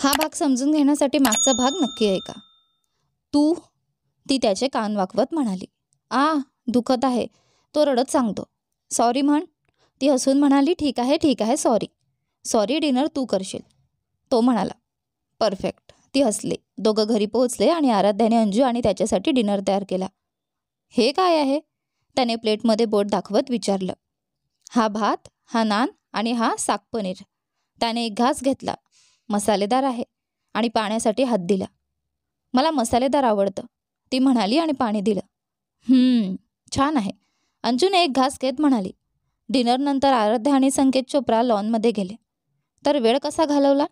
हा भाग समजून घेण्यासाठी मागचा भाग नक्की ऐका. तू, ती त्याचे कान वाकवत म्हणाली. दुखत आहे, तो रडत सांगतो. सॉरी म्हण. ती हसून म्हणाली, ठीक आहे सॉरी. सॉरी डिनर तू करशील, तो म्हणाला. परफेक्ट. ती हसली. दोघं घरी पोहोचले आणि आराध्याने अंजू आणि त्याच्यासाठी डिनर तयार केला. हे काय आहे? त्याने प्लेटमध्ये बोट दाखवत विचारलं. हा भात, हा नान आणि हा साग पनीर. त्याने एक घास घेतला. मसालेदार आहे आणि पाण्यासाठी हात दिला. मला मसालेदार आवडतं, ती म्हणाली आणि पाणी दिलं. छान आहे, अंजूने एक घास घेत म्हणाली. डिनरनंतर आराध्या आणि संकेत चोप्रा लॉनमध्ये गेले. तर वेळ कसा घालवला?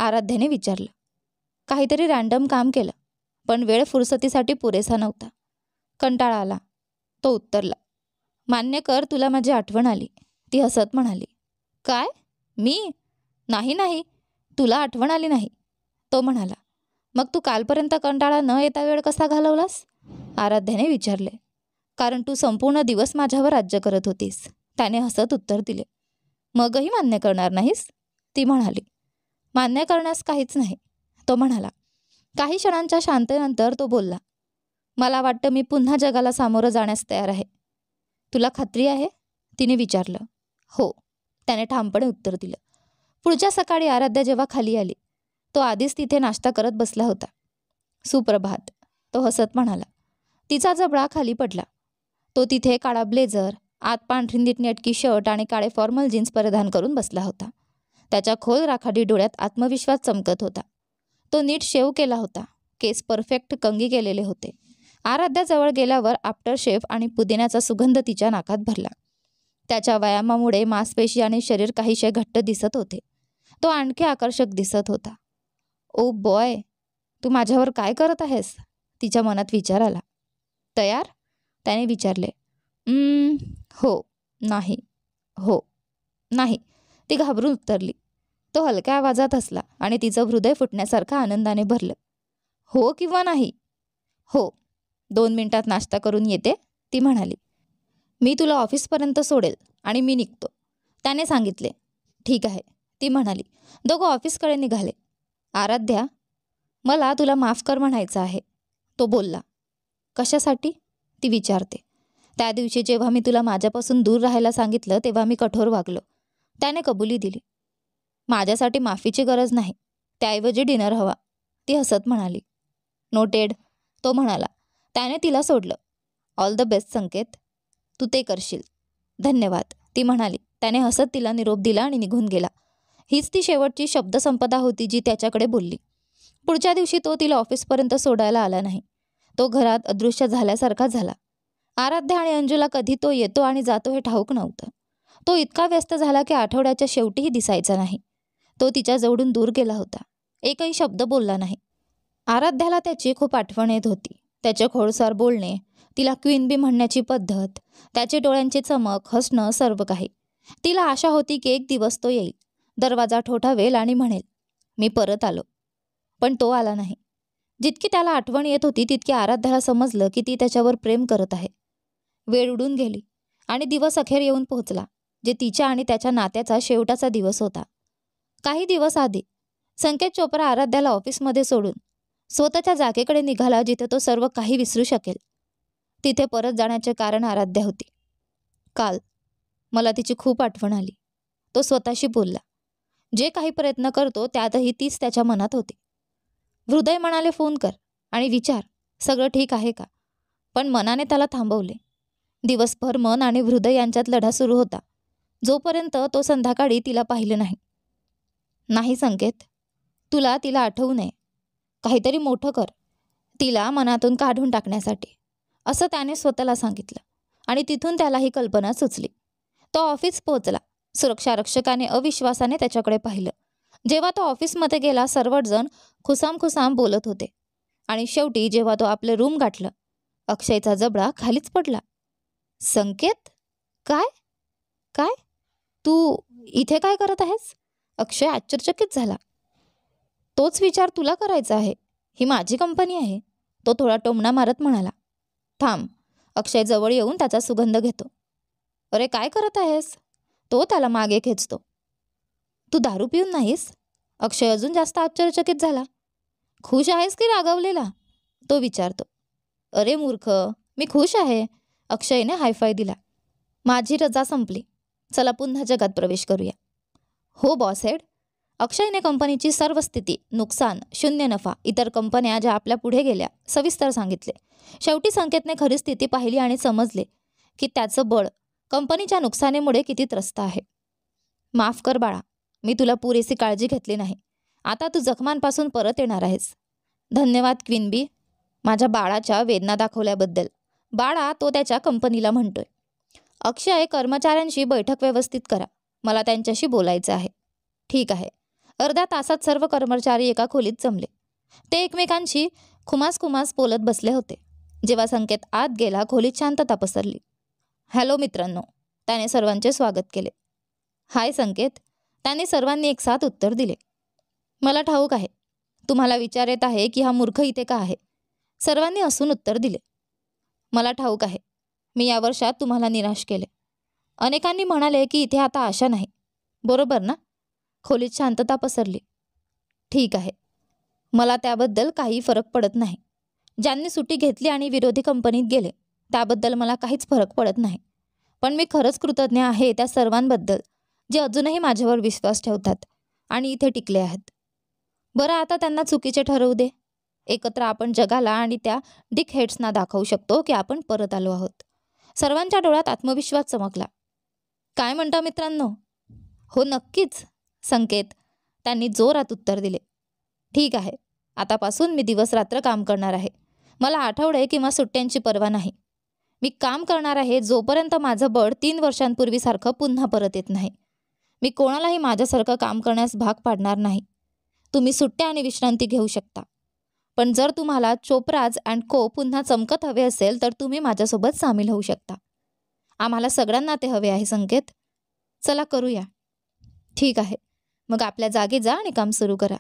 आराध्याने विचारलं. काहीतरी रँडम काम केलं, पण वेळ फुरसतीसाठी पुरेसा नव्हता. कंटाळा आला, तो उत्तरला. मान्य कर, तुला माझी आठवण आली, ती हसत म्हणाली. काय? मी? नाही, तुला आठवण आली नाही, तो म्हणाला. मग तू कालपर्यंत कंटाळा न येता वेळ कसा घालवलास? आराध्याने विचारले. कारण तू संपूर्ण दिवस माझ्यावर राज्य करत होतीस, त्याने हसत उत्तर दिले. मगही मान्य करणार नाहीस? ती म्हणाली. मान्य करण्यास काहीच नाही, तो म्हणाला. काही क्षणांच्या शांततेनंतर तो बोलला. मला वाटतं मी पुन्हा जगाला सामोरं जाण्यास तयार आहे. तुला खात्री आहे? तिने विचारलं. हो, त्याने ठामपणे उत्तर दिलं. पुढच्या सकाळी आराध्या जेव्हा खाली आली, तो आधीच तिथे नाश्ता करत बसला होता. सुप्रभात, तो हसत म्हणाला. तिचा जबडा खाली पडला. तो तिथे काळा ब्लेझर, आत पांढरी नीटनेटकी शर्ट आणि काळे फॉर्मल जीन्स परिधान करून बसला होता. त्याच्या खोल राखाडी डोळ्यात आत्मविश्वास चमकत होता. तो नीट शेव केला होता. केस परफेक्ट कंगी केलेले होते. आराध्याजवळ गेल्यावर आफ्टर शेव्ह आणि पुदिन्याचा सुगंध तिच्या नाकात भरला. त्याच्या व्यायामामुळे मांसपेशी आणि शरीर काहीशे घट्ट दिसत होते. तो आणखी आकर्षक दिसत होता. ओ बॉय, तू माझ्यावर काय करत आहेस? तिच्या मनात विचार आला. तयार? त्याने विचारले. हो, नाही, हो, नाही, ती घाबरून उत्तरली. तो हलक्या आवाजात हसला आणि तिचं हृदय फुटण्यासारखं आनंदाने भरलं. हो किंवा नाही? हो. 2 मिनिटात नाश्ता करून येते, ती म्हणाली. मी तुला ऑफिसपर्यंत सोडेल आणि मी निघतो, त्याने सांगितले. ठीक आहे, ती म्हणाली. दोघं ऑफिसकडे निघाले. आराध्या, मला तुला माफ कर म्हणायचं आहे, तो बोलला. कशासाठी? ती विचारते. त्या दिवशी जेव्हा मी तुला माझ्यापासून दूर राहायला सांगितलं तेव्हा मी कठोर वागलो, त्याने कबुली दिली. माझ्यासाठी माफीची गरज नाही, त्याऐवजी डिनर हवा, ती हसत म्हणाली. नोटेड, तो म्हणाला. त्याने तिला सोडलं. ऑल द बेस्ट संकेत, तू ते करशील. धन्यवाद, ती म्हणाली. त्याने हसत तिला निरोप दिला आणि निघून गेला. हीच ती शेवटची शब्दसंपदा होती जी त्याच्याकडे बोलली. पुढच्या दिवशी तो तिला ऑफिसपर्यंत सोडायला आला नाही. तो घरात अदृश्य झाल्यासारखा झाला. आराध्या आणि अंजूला कधी तो येतो आणि जातो हे ठाऊक नव्हतं. तो इतका व्यस्त झाला की आठवड्याच्या शेवटीही दिसायचा नाही. तो तिच्या जवळून दूर गेला होता. एकही शब्द बोलला नाही. आराध्याला त्याची खूप आठवण येत होती. त्याचे खोडसार बोलणे, तिला क्वीन बी म्हणण्याची पद्धत, त्याचे डोळ्यांची चमक, हसणं, सर्व काही. तिला आशा होती की एक दिवस तो येईल, दरवाजा ठोठावेल आणि म्हणेल, मी परत आलो. पण तो आला नाही. जितकी त्याला आठवण येत होती तितकी आराध्याला समजलं की ती त्याच्यावर प्रेम करत आहे. वेळ उडून गेली आणि दिवस अखेर येऊन पोहोचला, जे तिच्या आणि त्याच्या नात्याचा शेवटाचा दिवस होता. काही दिवस आधी संकेत चोप्रा आराध्याला ऑफिसमध्ये सोडून स्वतःच्या जागेकडे निघाला, जिथे तो सर्व काही विसरू शकेल. तिथे परत जाण्याचे कारण आराध्या होती. काल मला तिची खूप आठवण आली, तो स्वतःशी बोलला. जे काही प्रयत्न करतो त्यातही तीच त्याच्या मनात होती. हृदय म्हणाले फोन कर आणि विचार सगळं ठीक आहे का, पण मनाने त्याला थांबवले. दिवसभर मन आणि हृदय यांच्यात लढा सुरू होता, जोपर्यंत तो संध्याकाळी तिला पाहिलं नाही. नाही संकेत, तुला तिला आठवू नये. काहीतरी मोठं कर तिला मनातून काढून टाकण्यासाठी, असं त्याने स्वतःला सांगितलं. आणि तिथून त्याला ही कल्पना सुचली. तो ऑफिस पोहोचला. सुरक्षा रक्षकाने अविश्वासाने त्याच्याकडे पाहिलं. जेव्हा तो ऑफिसमध्ये गेला सर्वजण खुसाम बोलत होते. आणि शेवटी जेव्हा तो आपलं रूम गाठलं, अक्षयचा जबडा खालीच पडला. संकेत, काय काय तू इथे काय करत आहेस? अक्षय आश्चर्यचकित झाला. तोच विचार तुला करायचा आहे, ही माझी कंपनी आहे, तो थोडा टोमणा मारत म्हणाला. थांब, अक्षय जवळ येऊन त्याचा सुगंध घेतो. अरे काय करत आहेस? तो त्याला मागे खेचतो. तू दारू पिऊन नाहीस? अक्षय अजून जास्त आश्चर्यचकित झाला. खुश आहेस की रागावलेला, तो विचारतो. अरे मूर्ख, मी खुश आहे, अक्षयने हायफाय दिला. माझी रजा संपली, चला पुन्हा जगात प्रवेश करूया. हो बॉस हेड. अक्षयने कंपनीची सर्व स्थिती, नुकसान, शून्य नफा, इतर कंपन्या ज्या आपल्या पुढे गेल्या सविस्तर सांगितले. शेवटी संकेतने खरी स्थिती पाहिली आणि समजले की त्याचं बळ कंपनीच्या नुकसानीमुळे किती त्रस्त आहे. माफ कर बाळा, मी तुला पुरेशी काळजी घेतली नाही. आता तू जखमांपासून परत येणार आहेस. धन्यवाद क्वीनबी, माझ्या बाळाच्या वेदना दाखवल्याबद्दल. बाळा, तो त्याच्या कंपनीला म्हणतोय. अक्षय, कर्मचाऱ्यांशी बैठक व्यवस्थित करा, मला त्यांच्याशी बोलायचं आहे. ठीक आहे. अर्ध्या तासात सर्व कर्मचारी एका खोलीत जमले. ते एकमेकांशी खुमास बोलत बसले होते. जेव्हा संकेत आत गेला, खोलीत शांतता पसरली. हॅलो मित्रांनो, त्याने सर्वांचे स्वागत केले. हाय संकेत, त्यांनी सर्वांनी एकसाथ उत्तर दिले. मला ठाऊक आहे, तुम्हाला विचार येत आहे की हा मूर्ख इथे का आहे. सर्वांनी हसून उत्तर दिले. मला ठाऊक आहे, मी या वर्षात तुम्हाला निराश केले. अनेकांनी म्हणाले की इथे आता आशा नाही, बरोबर ना. खोलीत शांतता पसरली. ठीक आहे, मला त्याबद्दल काही फरक पडत नाही. ज्यांनी सुट्टी घेतली आणि विरोधी कंपनीत गेले त्याबद्दल मला काहीच फरक पडत नाही. पण मी खरंच कृतज्ञ आहे त्या सर्वांबद्दल जे अजूनही माझ्यावर विश्वास ठेवतात आणि इथे टिकले आहेत. बरं, आता त्यांना चुकीचे ठरवू दे. एकत्र आपण जगाला आणि त्या डिक हेड्सना दाखवू शकतो की आपण परत आलो आहोत. सर्वांच्या डोळ्यात आत्मविश्वास चमकला. काय म्हणता मित्रांनो? हो नक्कीच संकेत, त्यांनी जोरात उत्तर दिले. ठीक आहे, आतापासून मी दिवस रात्र काम करणार आहे. मला आठवडे किंवा सुट्ट्यांची पर्वा नाही. मी काम करणार आहे जोपर्यंत माझं बळ 3 वर्षांपूर्वीसारखं पुन्हा परत येत नाही. मी कोणालाही माझ्यासारखं काम करण्यास भाग पाडणार नाही. तुम्ही सुट्ट्या आणि विश्रांती घेऊ शकता, पण जर तुम्हाला चोप्राज अँड को पुन्हा चमकत हवे असेल तर तुम्ही माझ्यासोबत सामील होऊ शकता. आम्हाला सगळ्यांना ते हवे आहे संकेत. चला करूया. ठीक आहे, मग आपल्या जागी जा आणि काम सुरू करा.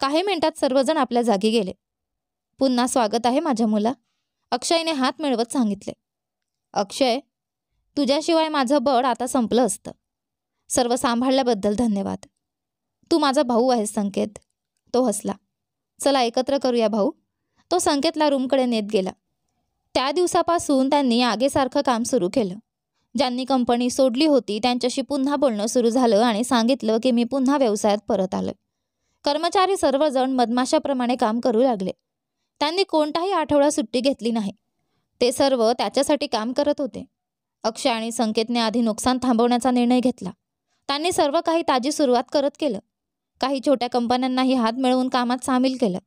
काही मिनिटात सर्वजण आपल्या जागी गेले. पुन्हा स्वागत आहे माझ्या मुला, अक्षयने हात मिळवत सांगितले. अक्षय, तुझ्याशिवाय माझं बळ आता संपलं असतं. सर्व सांभाळल्याबद्दल धन्यवाद. तू माझा भाऊ आहेस संकेत, तो हसला. चला एकत्र करूया भाऊ. तो संकेतला रूमकडे नेत गेला. त्या दिवसापासून त्यांनी आगेसारखं काम सुरू केलं. ज्यांनी कंपनी सोडली होती त्यांच्याशी पुन्हा बोलणं सुरू झालं आणि सांगितलं की मी पुन्हा व्यवसायात परत आलोय. कर्मचारी सर्वजण मधमाशाप्रमाणे काम करू लागले. त्यांनी कोणताही आठवडा सुट्टी घेतली नाही. ते सर्व त्याच्यासाठी काम करत होते. अक्षय आणि संकेतने आधी नुकसान थांबवण्याचा निर्णय घेतला. त्यांनी सर्व काही ताजी सुरुवात करत केलं. काही छोट्या कंपन्यांनाही हात मिळवून कामात सामील केलं.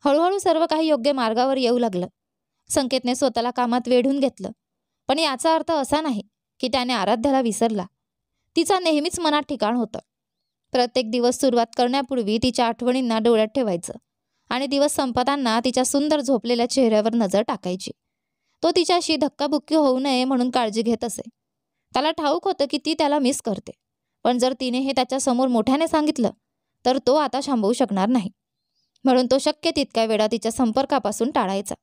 हळूहळू सर्व काही योग्य मार्गावर येऊ लागलं. संकेतने स्वतःला कामात वेढून घेतलं, पण याचा अर्थ असा नाही की त्याने आराध्याला विसरला. तिचा नेहमीच मनात ठिकाण होतं. प्रत्येक दिवस सुरुवात करण्यापूर्वी तिच्या आठवणींना डोळ्यात ठेवायचं आणि दिवस संपताना तिच्या सुंदर झोपलेल्या चेहऱ्यावर नजर टाकायची. तो तिच्याशी धक्काबुक्की होऊ नये म्हणून काळजी घेत असे. त्याला ठाऊक होतं की ती त्याला मिस करते, पण जर तिने हे त्याच्यासमोर मोठ्याने सांगितलं तर तो आता थांबवू शकणार नाही. म्हणून तो शक्य तितक्या वेळा तिच्या संपर्कापासून टाळायचा.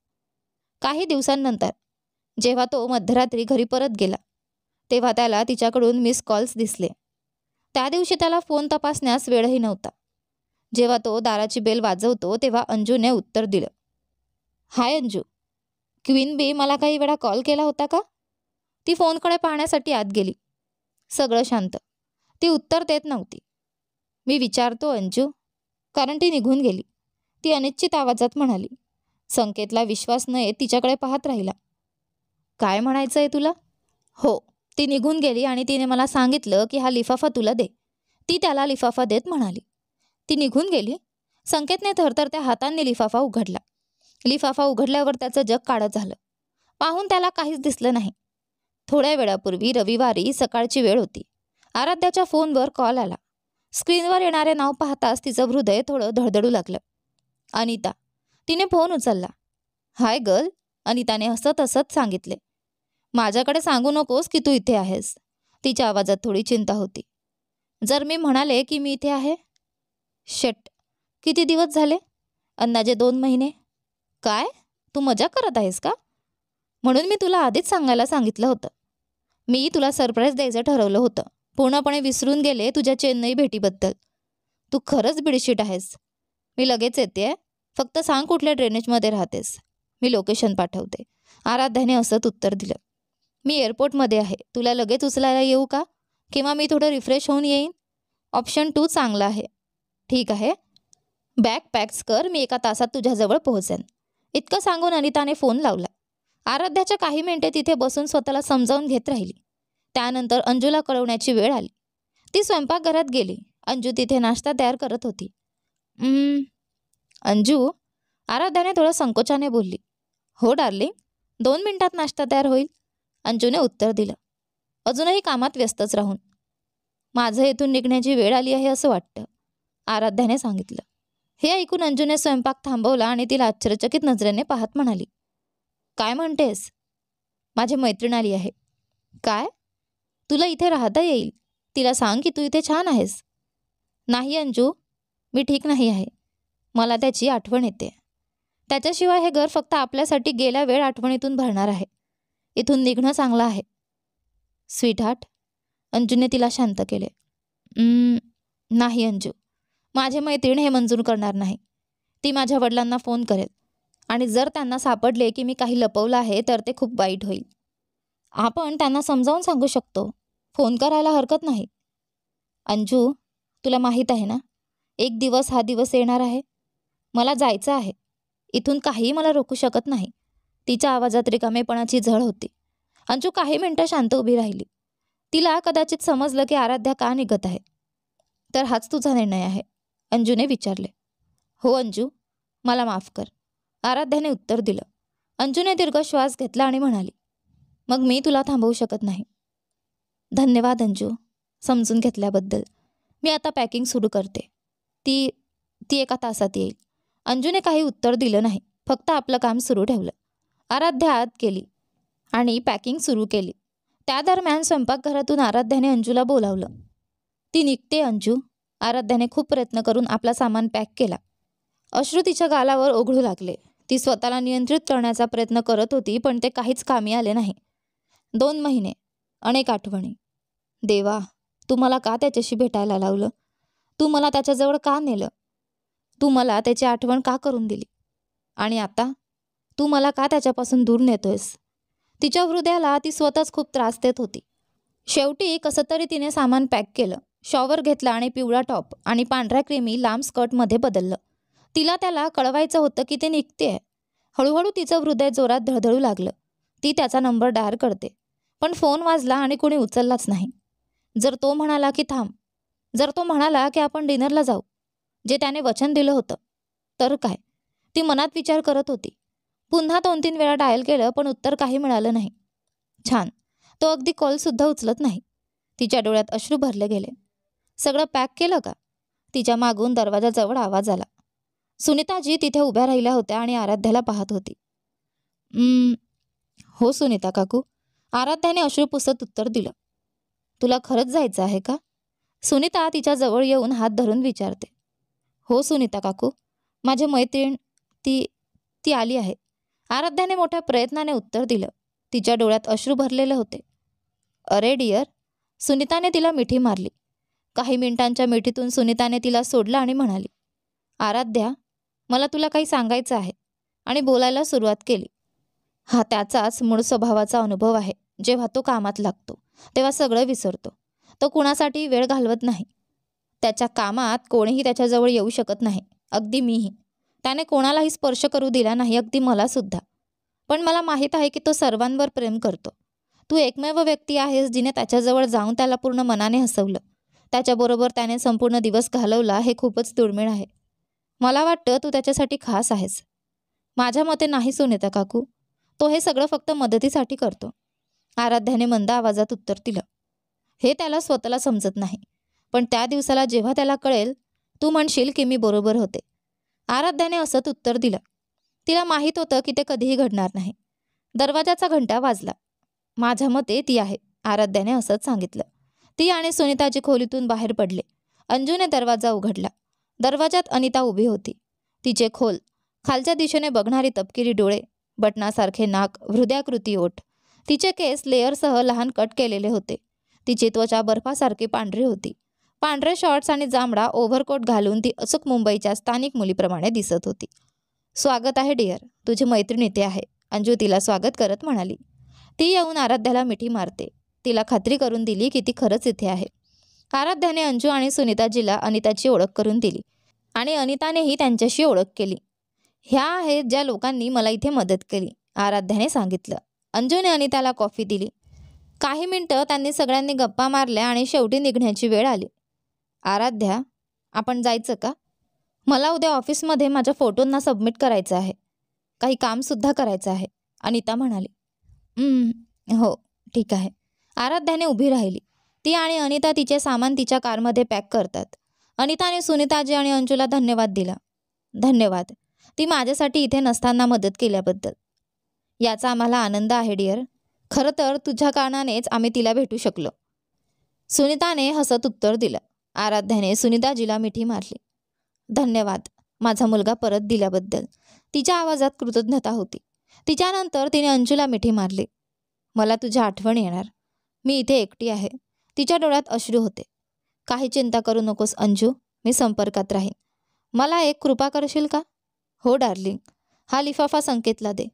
काही दिवसांनंतर जेव्हा तो मध्यरात्री घरी परत गेला तेव्हा त्याला तिच्याकडून मिस कॉल्स दिसले. त्या दिवशी त्याला फोन तपासण्यास वेळही नव्हता. जेव्हा तो दाराची बेल वाजवतो तेव्हा अंजूने उत्तर दिलं. हाय अंजू, क्वीनबी मला काही वेळा कॉल केला होता का? ती फोनकडे पाहण्यासाठी आत गेली. सगळं शांत. ती उत्तर देत नव्हती. मी विचारतो अंजू, कारण ती निघून गेली, ती अनिश्चित आवाजात म्हणाली. संकेतला विश्वास न येत तिच्याकडे पाहत राहिला. काय म्हणायचं आहे तुला? हो, ती निघून गेली आणि तिने मला सांगितलं की हा लिफाफा तुला दे. ती त्याला लिफाफा देत म्हणाली. ती निघून गेली? संकेतने थरथरत्या हातांनी लिफाफा उघडला. लिफाफा उघडल्यावर त्याचं जग काळं झालं. पाहून त्याला काहीच दिसलं नाही. थोड्या वेळापूर्वी रविवारी सकाळची वेळ होती. आराध्याच्या फोनवर कॉल आला. स्क्रीनवर येणारे नाव पाहताच तिचं हृदय थोडं धडधडू लागलं. अनिता. तिने फोन उचलला. हाय गर्ल, अनिताने हसत हसत सांगितले. माझ्याकडे सांगू नकोस की तू इथे आहेस. तिच्या आवाजात थोडी चिंता होती. जर मी म्हणाले की मी इथे आहे? शेट, किती दिवस झाले? अंदाजे 2 महिने. काय, तू मजा करत आहेस का? म्हणून मी तुला आधीच सांगायला सांगितलं होतं. मी तुला सरप्राईज द्यायचं ठरवलं होतं. पूर्णपणे विसरून गेले तुझ्या चेन्नई भेटीबद्दल. तू खरंच बिडशीट आहेस. मी लगेच येते. फक्त सांग कुठल्या ड्रेनेजमध्ये राहतेस. मी लोकेशन पाठवते. आराध्याने असत उत्तर दिलं. मी एअरपोर्टमध्ये आहे. तुला लगेच उचलायला येऊ का? किंवा मी थोडं रिफ्रेश होऊन येईन? ऑप्शन 2 चांगला आहे. ठीक आहे. बॅग पॅक्स कर. मी 1 तासात तुझ्याजवळ पोहोचेन. इतकं सांगून अनिताने फोन लावला. आराध्याच्या काही मिनिटे तिथे बसून स्वतःला समजावून घेत राहिली. त्यानंतर अंजूला कळवण्याची वेळ आली. ती स्वयंपाकघरात गेली. अंजू तिथे नाश्ता तयार करत होती. अंजू, आराध्याने थोडं संकोचाने बोलली. हो डार्लिंग, 2 मिनिटात नाश्ता तयार होईल, अंजूने उत्तर दिलं. अजूनही कामात व्यस्तच राहून. माझं इथून निघण्याची वेळ आली आहे असं वाटतं, आराध्याने सांगितलं. हे ऐकून अंजूने स्वयंपाक थांबवला आणि तिला आश्चर्यचकित नजरेने पाहत म्हणाली. काय म्हणतेस? माझी मैत्रीण आली आहे. काय? तुला इथे राहता येईल. तिला सांग की तू इथे छान आहेस. नाही अंजू, मी ठीक नाही आहे. मला त्याची आठवण येते. त्याच्याशिवाय हे घर फक्त आपल्यासाठी गेला वेळ आठवणीतून भरणार आहे. इथून निघणं चांगलं आहे. स्वीटहार्ट, अंजूने तिला शांत केले. नाही अंजू, माझी मैत्रीण हे मंजूर करणार नाही. ती माझ्या वडिलांना फोन करेल आणि जर त्यांना सापडले की मी काही लपवलं आहे तर ते खूप वाईट होईल. आपण त्यांना समजावून सांगू शकतो. फोन करायला हरकत नाही. अंजू, तुला माहीत आहे ना, एक दिवस हा दिवस येणार आहे. मला जायचं आहे. इथून काहीही मला रोखू शकत नाही. तिच्या आवाजात रिकामेपणाची झळ होती. अंजू काही मिनिटं शांत उभी राहिली. तिला कदाचित समजलं की आराध्या का निघत आहे. तर हाच तुझा निर्णय आहे? अंजूने विचारले. हो अंजू, मला माफ कर, आराध्याने उत्तर दिलं. अंजूने दीर्घ श्वास घेतला आणि म्हणाली, मग मी तुला थांबवू शकत नाही. धन्यवाद अंजू, समजून घेतल्याबद्दल. मी आता पॅकिंग सुरू करते. ती 1 तासात येईल. अंजूने काही उत्तर दिलं नाही, फक्त आपलं काम सुरू ठेवलं. आराध्या आत गेली आणि पॅकिंग सुरू केली. त्या दरम्यान स्वयंपाकघरातून आराध्याने अंजूला बोलावलं. ती निघते अंजू. आराध्याने खूप प्रयत्न करून आपला सामान पॅक केला. अश्रू तिच्या गालावर ओघळू लागले. ती स्वतःला नियंत्रित करण्याचा प्रयत्न करत होती, पण ते काहीच कामी आले नाही. 2 महिने, अनेक आठवणी. देवा, तू मला का त्याच्याशी भेटायला लावलं? तू मला त्याच्याजवळ का नेलं? तू मला त्याची आठवण का करून दिली? आणि आता तू मला का त्याच्यापासून दूर नेतोयस? तिच्या हृदयाला ती स्वतःच खूप त्रास देत होती. शेवटी कसं तरी तिने सामान पॅक केलं. शॉवर घेतला आणि पिवळा टॉप आणि पांढऱ्या क्रीमी लांब स्कर्टमध्ये बदललं. तिला त्याला कळवायचं होतं की ते निघतेय. हळूहळू तिचं हृदय जोरात धडधडू लागलं. ती त्याचा नंबर डायल करते, पण फोन वाजला आणि कोणी उचललाच नाही. जर तो म्हणाला की थांब, जर तो म्हणाला की आपण डिनरला जाऊ, जे त्याने वचन दिलं होतं, तर काय? ती मनात विचार करत होती. पुन्हा 2-3 वेळा डायल केलं, पण उत्तर काही मिळालं नाही. छान, तो अगदी कॉलसुद्धा उचलत नाही. तिच्या डोळ्यात अश्रू भरले गेले. सगळं पॅक केलं का? तिच्या मागून दरवाजाजवळ आवाज आला. सुनीताजी तिथे उभ्या राहिल्या होत्या आणि आराध्याला पाहत होती. हो सुनीता काकू, आराध्याने अश्रू पुसत उत्तर दिलं. तुला खरंच जायचं आहे का? सुनीता तिच्या जवळ येऊन हात धरून विचारते. हो सुनीता काकू, माझी मैत्रीण ती आली आहे. आराध्याने मोठ्या प्रयत्नाने उत्तर दिलं. तिच्या डोळ्यात अश्रू भरलेले होते. अरे डिअर, सुनीताने तिला मिठी मारली. काही मिनिटांच्या मिठीतून सुनीताने तिला सोडलं आणि म्हणाली, आराध्या, मला तुला काही सांगायचं आहे, आणि बोलायला सुरुवात केली. हा त्याचाच मूळ स्वभावाचा अनुभव आहे. जेव्हा तो कामात लागतो तेव्हा सगळं विसरतो. तो कुणासाठी वेळ घालवत नाही. त्याच्या कामात कोणीही त्याच्याजवळ येऊ शकत नाही, अगदी मीही. त्याने कोणालाही स्पर्श करू दिला नाही, अगदी मला सुद्धा. पण मला माहीत आहे की तो सर्वांवर प्रेम करतो. तू एकमेव व्यक्ती आहेस जिने त्याच्याजवळ जाऊन त्याला पूर्ण मनाने हसवलं. त्याच्याबरोबर त्याने संपूर्ण दिवस घालवला. हे खूपच दुर्मिळ आहे. मला वाटतं तू त्याच्यासाठी खास आहेस. माझ्या मते नाही सुनीता काकू, तो हे सगळं फक्त मदतीसाठी करतो, आराध्याने मंद आवाजात उत्तर दिलं. हे त्याला स्वतःला समजत नाही, पण त्या दिवसाला जेव्हा त्याला कळेल, तू म्हणशील की मी बरोबर होते. आराध्याने असंच उत्तर दिलं. तिला माहीत होतं की ते कधीही घडणार नाही. दरवाजाचा घंटा वाजला. माझ्या मते ती आहे, आराध्याने असंच सांगितलं. ती आणि सुनीताजी खोलीतून बाहेर पडले. अंजूने दरवाजा उघडला. दरवाजात अनिता उभी होती. तिचे खोल, खालच्या दिशेने बघणारी तपकिरी डोळे, बटनासारखे नाक, हृदयाकृती ओठ. तिचे केस लेअरसह लहान कट केलेले होते. तिची त्वचा बर्फासारखी पांढरी होती, पांढरे शॉर्ट्स आणि जांभळा ओव्हरकोट घालून ती अचूक मुंबईच्या स्थानिक मुलीप्रमाणे दिसत होती. स्वागत आहे डिअर, तुझी मैत्रीण इथे आहे, अंजू तिला स्वागत करत म्हणाली. ती येऊन आराध्याला मिठी मारते. तिला खात्री करून दिली की ती खरंच इथे आहे. आराध्याने अंजू आणि सुनीताजीला अनिताची ओळख करून दिली आणि अनितानेही त्यांच्याशी ओळख केली. ह्या आहेत ज्या लोकांनी मला इथे मदत केली, आराध्याने सांगितलं. अंजूने अनिताला कॉफी दिली. काही मिनिटं त्यांनी सगळ्यांनी गप्पा मारल्या आणि शेवटी निघण्याची वेळ आली. आराध्या, आपण जायचं का? मला उद्या ऑफिसमध्ये माझ्या फोटोंना सबमिट करायचं आहे. काही कामसुद्धा करायचं आहे, अनिता म्हणाली. हो ठीक आहे. आराध्याने उभी राहिली. ती आणि अनिता तिचे सामान तिच्या कारमध्ये पॅक करतात. अनिताने सुनीताजी आणि अंजूला धन्यवाद दिला. धन्यवाद, ती माझ्यासाठी इथे नसताना मदत केल्याबद्दल. याचा आम्हाला आनंद आहे डिअर. खरं तर तुझ्या कारणानेच आम्ही तिला भेटू शकलो, सुनीताने हसत उत्तर दिलं. आराध्याने सुनीताजीला मिठी मारली. धन्यवाद माझा मुलगा परत दिल्याबद्दल. तिच्या आवाजात कृतज्ञता होती. तिच्यानंतर तिने अंजूला मिठी मारली. मला तुझी आठवण येणार, मी इथे एकटी आहे. तिच्या डोळ्यात अश्रू होते. काही चिंता करू नकोस अंजू, मी संपर्कात राहीन. मला एक कृपा करशील का? हो डार्लिंग, हा लिफाफा संकेतला दे.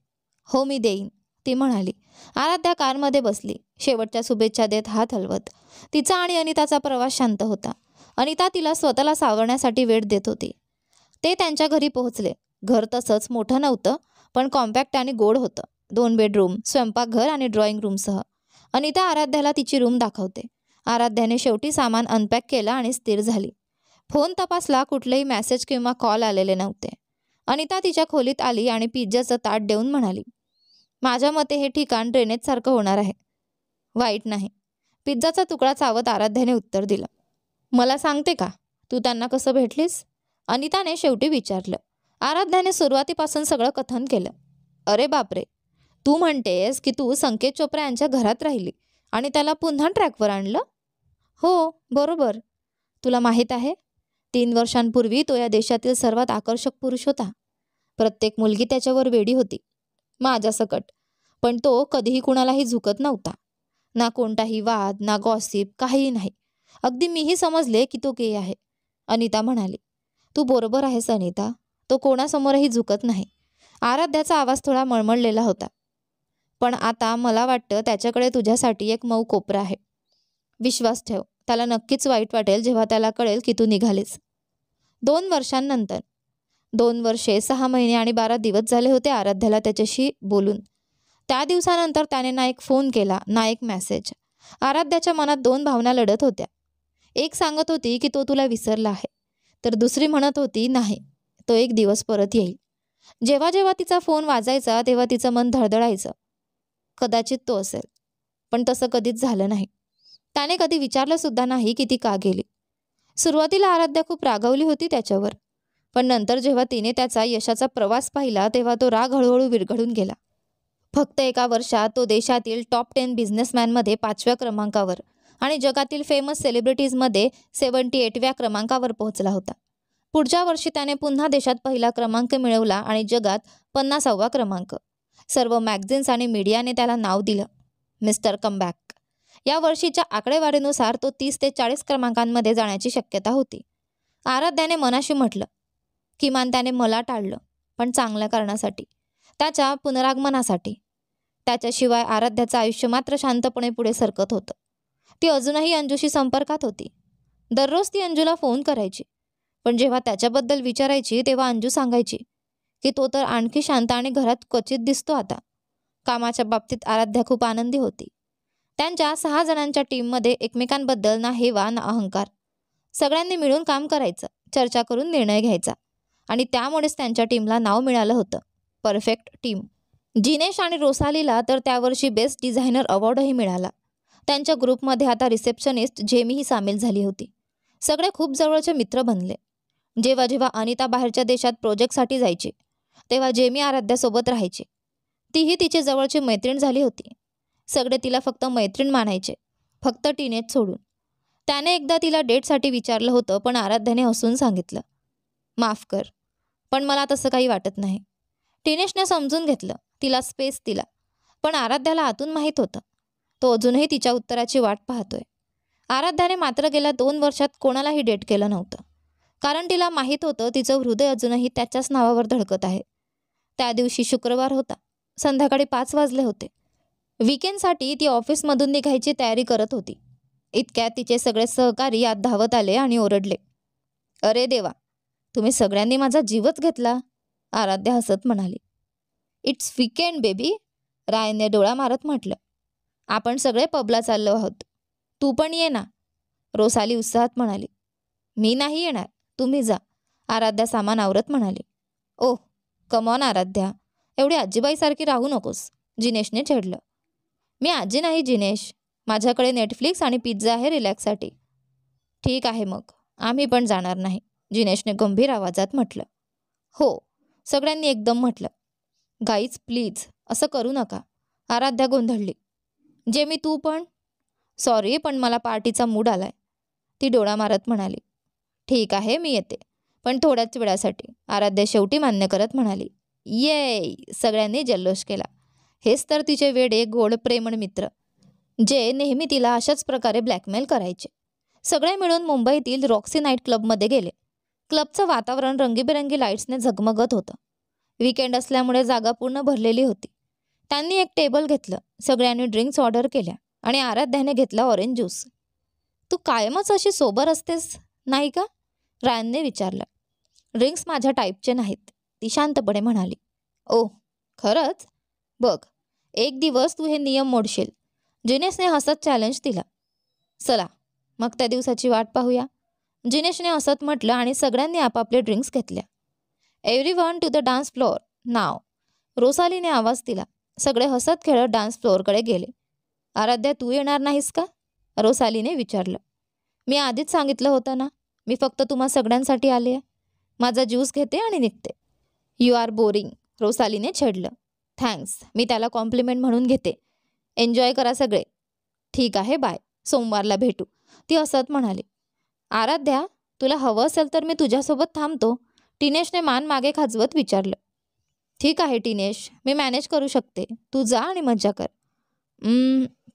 हो मी देईन, ती म्हणाली. आराध्या कारमध्ये बसली, शेवटच्या शुभेच्छा देत हात हलवत. तिचा आणि अनिताचा प्रवास शांत होता. अनिता तिला स्वतःला सावरण्यासाठी वेळ देत होती. ते त्यांच्या घरी पोहोचले. घर तसंच मोठं नव्हतं, पण कॉम्पॅक्ट आणि गोड होतं. 2 बेडरूम, स्वयंपाकघर आणि ड्रॉइंग रूमसह. अनिता आराध्याला तिची रूम दाखवते. आराध्याने शेवटी सामान अनपॅक केलं आणि स्थिर झाली. फोन तपासला, कुठलेही मेसेज किंवा कॉल आलेले नव्हते. अनिता तिच्या खोलीत आली आणि पिझ्झाचं ताट देऊन म्हणाली, माझ्या मते हे ठिकाण ड्रेनेजसारखं होणार आहे. वाईट नाही, पिझ्झाचा तुकडा चावत आराध्याने उत्तर दिलं. मला सांगते का, तू त्यांना कसं भेटलीस? अनिताने शेवटी विचारलं. आराध्याने सुरुवातीपासून सगळं कथन केलं. अरे बापरे, तू म्हणतेस की तू संकेत चोप्रा यांच्या घरात राहिली आणि त्याला पुन्हा ट्रॅकवर आणलं? हो बरोबर. तुला माहीत आहे, 3 वर्षांपूर्वी तो या देशातील सर्वात आकर्षक पुरुष होता. प्रत्येक मुलगी त्याच्यावर वेडी होती, माझ्यासकट. पण तो कधीही कुणालाही झुकत नव्हता. ना कोणताही वाद, ना गॉसिप, काहीही नाही. अगदी मीही समजले की तो गे आहे, अनिता म्हणाली. तू बरोबर आहेस अनिता, तो कोणासमोरही झुकत नाही. आराध्याचा आवाज थोडा मळमळलेला होता. पण आता मला वाटतं त्याच्याकडे तुझ्यासाठी एक मऊ कोपरा आहे. विश्वास ठेव, त्याला नक्कीच वाईट वाटेल जेव्हा त्याला कळेल की तू निघालीस. 2 वर्षांनंतर, 2 वर्षे 6 महिने आणि 12 दिवस झाले होते आराध्याला त्याच्याशी बोलून. त्या दिवसानंतर त्याने ना एक फोन केला, ना एक मेसेज. आराध्याच्या मनात 2 भावना लढत होत्या. एक सांगत होती की तो तुला विसरला आहे, तर दुसरी म्हणत होती नाही, तो एक दिवस परत येईल. जेव्हा जेव्हा तिचा फोन वाजायचा तेव्हा तिचं मन धडधडायचं. कदाचित तो असेल, पण तसं कधीच झालं नाही. त्याने कधी विचारलं सुद्धा नाही की ती का गेली. सुरुवातीला आराध्या खूप रागावली होती त्याच्यावर, पण नंतर जेव्हा तिने त्याचा यशाचा प्रवास पाहिला तेव्हा तो राग हळूहळू विरघळून गेला. फक्त एका वर्षात तो देशातील टॉप 10 बिझनेसमॅनमध्ये 5व्या क्रमांकावर आणि जगातील फेमस सेलिब्रिटीजमध्ये 78व्या क्रमांकावर पोहोचला होता. पुढच्या वर्षी त्याने पुन्हा देशात पहिला क्रमांक मिळवला आणि जगात 50वा क्रमांक. सर्व मॅगझिन्स आणि मीडियाने त्याला नाव दिलं, मिस्टर कमबॅक. या वर्षीच्या आकडेवारीनुसार तो 30 ते 40 क्रमांकांमध्ये जाण्याची शक्यता होती. आराध्याने मनाशी म्हटलं, किमान त्याने मला टाळलं, पण चांगल्या कारणासाठी, त्याच्या पुनरागमनासाठी. त्याच्याशिवाय आराध्याचं आयुष्य मात्र शांतपणे पुढे सरकत होतं. ती अजूनही अंजूशी संपर्कात होती. दररोज ती अंजूला फोन करायची, पण जेव्हा त्याच्याबद्दल विचारायची तेव्हा अंजू सांगायची की तो तर आणखी शांत आणि घरात क्वचित दिसतो आता. कामाच्या बाबतीत आराध्या खूप आनंदी होती. त्यांच्या 6 जणांच्या टीममध्ये एकमेकांबद्दल ना हेवा ना अहंकार. सगळ्यांनी मिळून काम करायचं, चर्चा करून निर्णय घ्यायचा, आणि त्यामुळेच त्यांच्या टीमला नाव मिळालं होतं, परफेक्ट टीम. जिनेश आणि रोसालीला तर त्यावर्षी बेस्ट डिझायनर अवॉर्डही मिळाला. त्यांच्या ग्रुपमध्ये आता रिसेप्शनिस्ट जेमीही सामील झाली होती. सगळे खूप जवळचे मित्र बनले. जेव्हा जेव्हा अनिता बाहेरच्या देशात प्रोजेक्टसाठी जायची तेव्हा जेमी आराध्यासोबत राहायची. तीही तिची जवळची मैत्रीण झाली होती. सगळे तिला फक्त मैत्रीण मानायचे, फक्त टीनेज सोडून. त्याने एकदा तिला डेटसाठी विचारलं होतं, पण आराध्याने हसून सांगितलं, माफ कर, पण मला तसं काही वाटत नाही. टीनेशने समजून घेतलं, तिला स्पेस दिला. पण आराध्याला आतून माहीत होतं, तो अजूनही तिच्या उत्तराची वाट पाहतोय. आराध्याने मात्र गेल्या 2 वर्षात कोणालाही डेट केलं नव्हतं, कारण तिला माहीत होतं तिचं हृदय अजूनही त्याच्याच नावावर धडकत आहे. त्या दिवशी शुक्रवार होता. संध्याकाळी 5 वाजले होते. वीकेंडसाठी ती ऑफिसमधून निघायची तयारी करत होती. इतक्यात तिचे सगळे सहकारी आत धावत आले आणि ओरडले, "अरे देवा, तुम्ही सगळ्यांनी माझा जीवच घेतला." आराध्या हसत म्हणाली, "इट्स वीकेंड बेबी." रायने डोळा मारत म्हटलं, "आपण सगळे पबला चाललो आहोत. तू पण ये ना." रोसाली उत्साहात म्हणाली, "मी नाही येणार, तुम्ही जा." आराध्या सामान आवरत म्हणाली, "ओह कम ऑन आराध्या, एवढी आजीबाईसारखी राहू नकोस." जिनेशने छेडलं. "मी आजी नाही जिनेश, माझ्याकडे नेटफ्लिक्स आणि पिझ्झा आहे रिलॅक्ससाठी." "ठीक आहे मग, आम्ही पण जाणार नाही," जिनेशने गंभीर आवाजात म्हटलं. "हो," सगळ्यांनी एकदम म्हटलं. "गाईज प्लीज, असं करू नका." आराध्या गोंधळली. "जेमी तू पण?" "सॉरी, पण मला पार्टीचा मूड आलाय." ती डोळा मारत म्हणाली. "ठीक आहे, मी येते, पण थोड्याच वेळासाठी." आराध्या शेवटी मान्य करत म्हणाली. "ये." सगळ्यांनी जल्लोष केला. हेच तर तिचे वेडे गोड प्रेमळ मित्र, जे नेहमी तिला अशाच प्रकारे ब्लॅकमेल करायचे. सगळे मिळून मुंबईतील रॉक्सी नाईट क्लबमध्ये गेले. क्लबचं वातावरण रंगीबेरंगी लाईट्सने झगमगत होतं. वीकेंड असल्यामुळे जागा पूर्ण भरलेली होती. त्यांनी एक टेबल घेतलं. सगळ्यांनी ड्रिंक्स ऑर्डर केल्या आणि आराध्याने घेतला ऑरेंज ज्यूस. "तू कायमच अशी सोबर असतेस, नाही का?" रायनने विचारलं. "ड्रिंक्स माझ्या टाईपचे नाहीत," ती शांतपणे म्हणाली. "ओह खरंच? बघ, एक दिवस तू हे नियम मोडशील." जिनेशने हसत चॅलेंज दिला. "चला मग त्या दिवसाची वाट पाहूया," जिनेशने हसत म्हटलं आणि सगळ्यांनी आपापले ड्रिंक्स घेतल्या. "Everyone to the dance floor now," रोसालीने आवाज दिला. सगळे हसत खेळत डान्स फ्लोअरकडे गेले. "आराध्या तू येणार नाहीस का?" रोसालीने विचारलं. "मी आधीच सांगितलं होतं ना, मी फक्त तुम्हा सगळ्यांसाठी आले आहे. माझा ज्यूस घेते आणि निघते." "यू आर बोरिंग," रोसालीने छेडलं. "थँक्स, मी त्याला कॉम्प्लिमेंट म्हणून घेते. एन्जॉय करा सगळे." "ठीक आहे, बाय, सोमवारला भेटू," ती हसत म्हणाली. "आराध्या, तुला हवं असेल तर मी तुझ्यासोबत थांबतो," टिनेशने मान मागे खाजवत विचारलं. "ठीक आहे टिनेश, मी मॅनेज करू शकते. तू जा आणि मज्जा कर."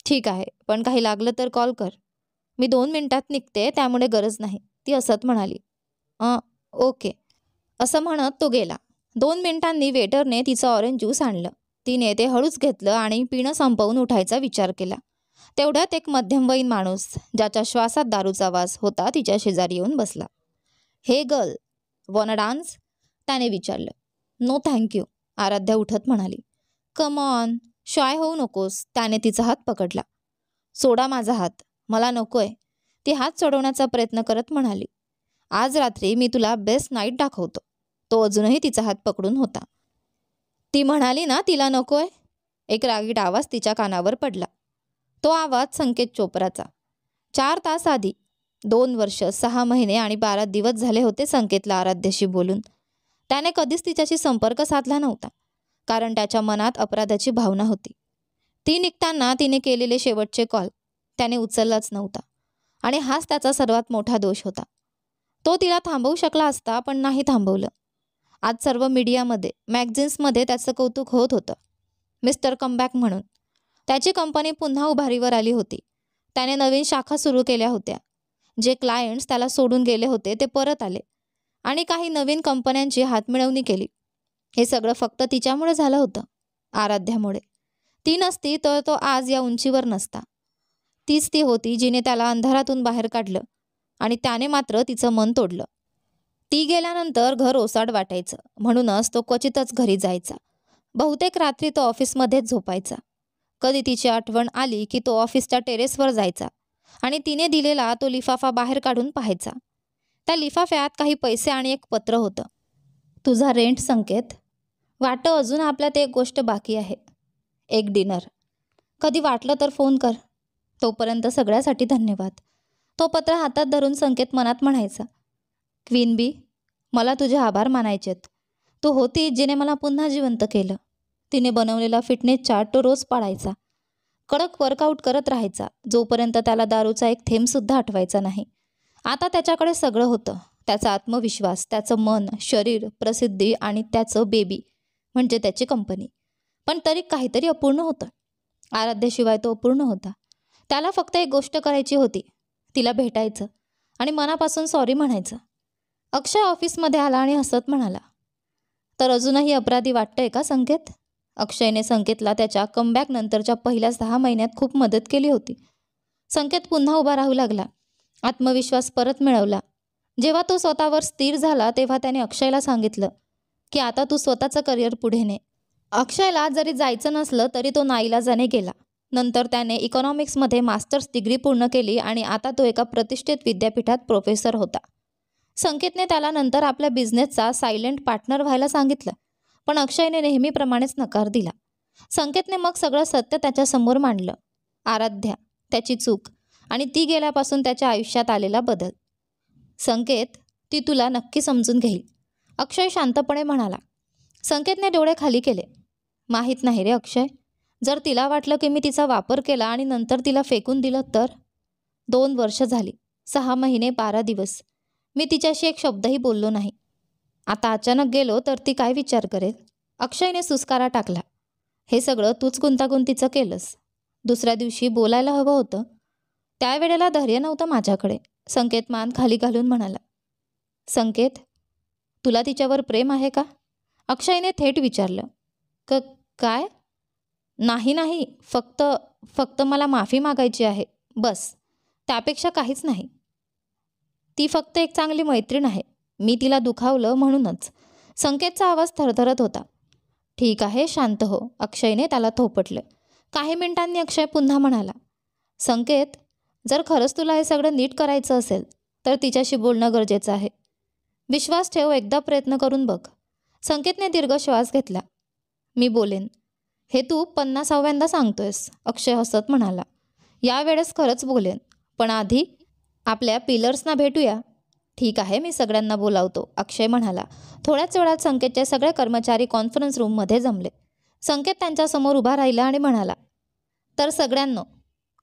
ठीक आहे, पण काही लागलं तर कॉल कर. मी 2 मिनिटात निघते, त्यामुळे गरज नाही," ती हसत म्हणाली. ओके." असं म्हणत तो गेला. 2 मिनिटांनी वेटरने तिचं ऑरेंज ज्यूस आणलं. तिने ते हळूच घेतलं आणि पिणं संपवून उठायचा विचार केला. तेवढ्यात एक मध्यमवयीन माणूस, ज्याच्या श्वासात दारूचा वास होता, तिच्या शेजारी येऊन बसला. "हे गर्ल, वॉना डान्स?" त्याने विचारलं. "नो थँक यू," आराध्या उठत म्हणाली. "कम ऑन, शाय होऊ नकोस." त्याने तिचा हात पकडला. "सोडा माझा हात, मला नकोय." ती हात सोडवण्याचा प्रयत्न करत म्हणाली. "आज रात्री मी तुला बेस्ट नाईट दाखवतो." तो अजूनही तिचा हात पकडून होता. ती म्हणाली ना तिला नकोय. एक रागीट आवाज तिच्या कानावर पडला. तो आवाज संकेत चोप्राचा. 4 तास आधी. 2 वर्ष 6 महिने आणि 12 दिवस झाले होते संकेतला आराध्याशी बोलून. त्याने कधीच तिच्याशी संपर्क साधला नव्हता, कारण त्याच्या मनात अपराधाची भावना होती. ती निघताना तिने केलेले शेवटचे कॉल त्याने उचललाच नव्हता, आणि हाच त्याचा सर्वात मोठा दोष होता. तो तिला थांबवू शकला असता, पण नाही थांबवलं. आज सर्व मीडियामध्ये, मॅगझिन्समध्ये त्याचं कौतुक होत होतं. मिस्टर कमबॅक म्हणून. त्याची कंपनी पुन्हा उभारीवर आली होती. त्याने नवीन शाखा सुरू केल्या होत्या. जे क्लायंट्स त्याला सोडून गेले होते ते परत आले, आणि काही नवीन कंपन्यांची हातमिळवणी केली. हे सगळं फक्त तिच्यामुळे झालं होतं, आराध्यामुळे. ती नसती तर तो आज या उंचीवर नसता. तीच ती होती जिने त्याला अंधारातून बाहेर काढलं, आणि त्याने मात्र तिचं मन तोडलं. ती गेल्यानंतर घर ओसाड वाटायचं, म्हणूनच तो क्वचितच घरी जायचा. बहुतेक रात्री तो ऑफिसमध्येच झोपायचा. कधी तिची आठवण आली की तो ऑफिसच्या टेरेसवर जायचा आणि तिने दिलेला तो लिफाफा बाहेर काढून पाहायचा. त्या लिफाफ्यात काही पैसे आणि एक पत्र होतं. "तुझा रेंट संकेत. वाटतं अजून आपल्यात एक गोष्ट बाकी आहे, एक डिनर. कधी वाटलं तर फोन कर. तोपर्यंत सगळ्यासाठी धन्यवाद." तो पत्र हातात धरून संकेत मनात म्हणायचा, "क्वीन बी, मला तुझे आभार मानायचेत. तू होती जिने मला पुन्हा जिवंत केलं." तिने बनवलेला फिटनेस चार्ट तो रोज पाळायचा. कडक वर्कआउट करत राहायचा, जोपर्यंत त्याला दारूचा एक थेंबसुद्धा आठवायचा नाही. आता त्याच्याकडे सगळं होतं. त्याचा आत्मविश्वास, त्याचं मन, शरीर, प्रसिद्धी आणि त्याचं बेबी म्हणजे त्याची कंपनी. पण तरी काहीतरी अपूर्ण होतं. आराध्याशिवाय तो अपूर्ण होता. त्याला फक्त एक गोष्ट करायची होती, तिला भेटायचं आणि मनापासून सॉरी म्हणायचं. अक्षय ऑफिसमध्ये आला आणि हसत म्हणाला, तर अजूनही अपराधी वाटतंय का संकेत? अक्षयने संकेतला त्याच्या कमबॅक नंतरच्या पहिल्या 6 महिन्यात खूप मदत केली होती. संकेत पुन्हा उभा राहू लागला. आत्मविश्वास परत मिळवला. जेव्हा तो स्वतःवर स्थिर झाला तेव्हा त्याने अक्षयला सांगितलं की आता तू स्वतःचं करिअर पुढे ने. अक्षयला जरी जायचं नसलं तरी तो नाईलाजाने गेला. नंतर त्याने इकॉनॉमिक्समध्ये मास्टर्स डिग्री पूर्ण केली आणि आता तो एका प्रतिष्ठित विद्यापीठात प्रोफेसर होता. संकेतने त्याला नंतर आपल्या बिझनेसचा सायलेंट पार्टनर व्हायला सांगितलं, पण अक्षयने नेहमीप्रमाणेच नकार दिला. संकेतने मग सगळं सत्य त्याच्यासमोर मांडलं. आराध्या, त्याची चूक आणि ती गेल्यापासून त्याच्या आयुष्यात आलेला बदल. संकेत, ती तुला नक्की समजून घेईल, अक्षय शांतपणे म्हणाला. संकेतने डोळे खाली केले. माहीत नाही रे अक्षय, जर तिला वाटलं की मी तिचा वापर केला आणि नंतर तिला फेकून दिलं तर? 2 वर्ष झाली, 6 महिने 12 दिवस मी तिच्याशी एक शब्दही बोललो नाही. आता अचानक गेलो तर ती काय विचार करेल? अक्षयने सुस्कारा टाकला. हे सगळं तूच गुंतागुंतीचं केलंस. दुसऱ्या दिवशी बोलायला हवं होतं. त्यावेळेला धैर्य नव्हतं माझ्याकडे. संकेत मान खाली घालून म्हणाला. संकेत, तुला तिच्यावर प्रेम आहे का? अक्षयने थेट विचारलं. काय? नाही, फक्त मला माफी मागायची आहे, बस, त्यापेक्षा काहीच नाही. ती फक्त एक चांगली मैत्रीण आहे. मी तिला दुखावलं म्हणूनच. संकेतचा आवाज थरथरत होता. ठीक आहे, शांत हो, अक्षयने त्याला थोपटलं. काही मिनिटांनी अक्षय पुन्हा म्हणाला. संकेत, जर खरंच तुला हे सगळं नीट करायचं असेल तर तिच्याशी बोलणं गरजेचं आहे. विश्वास ठेव, एकदा प्रयत्न करून बघ. संकेतने दीर्घ श्वास घेतला. मी बोलेन. हे तू 50व्यांदा सांगतोयस, अक्षय हसत म्हणाला. यावेळेस खरंच बोलेन, पण आधी आपल्या पिलर्सना भेटूया. ठीक आहे, मी सगळ्यांना बोलावतो, अक्षय म्हणाला. थोड्याच वेळात संकेतचे सगळे कर्मचारी कॉन्फरन्स रूममध्ये जमले. संकेत त्यांच्यासमोर उभा राहिला आणि म्हणाला, तर सगळ्यांनो,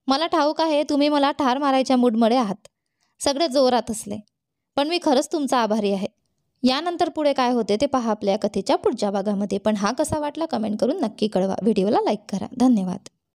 मला ठाऊक आहे तुम्ही मला ठार मारायच्या मूडमध्ये आहात. सगळे जोरात हसले. पण मी खरंच तुमचा आभारी आहे. यानंतर पुढे काय होते ते पहा आपल्या कथेच्या पुढच्या भागामध्ये. पण हा कसा वाटला कमेंट करून नक्की कळवा. व्हिडिओला लाईक करा. धन्यवाद.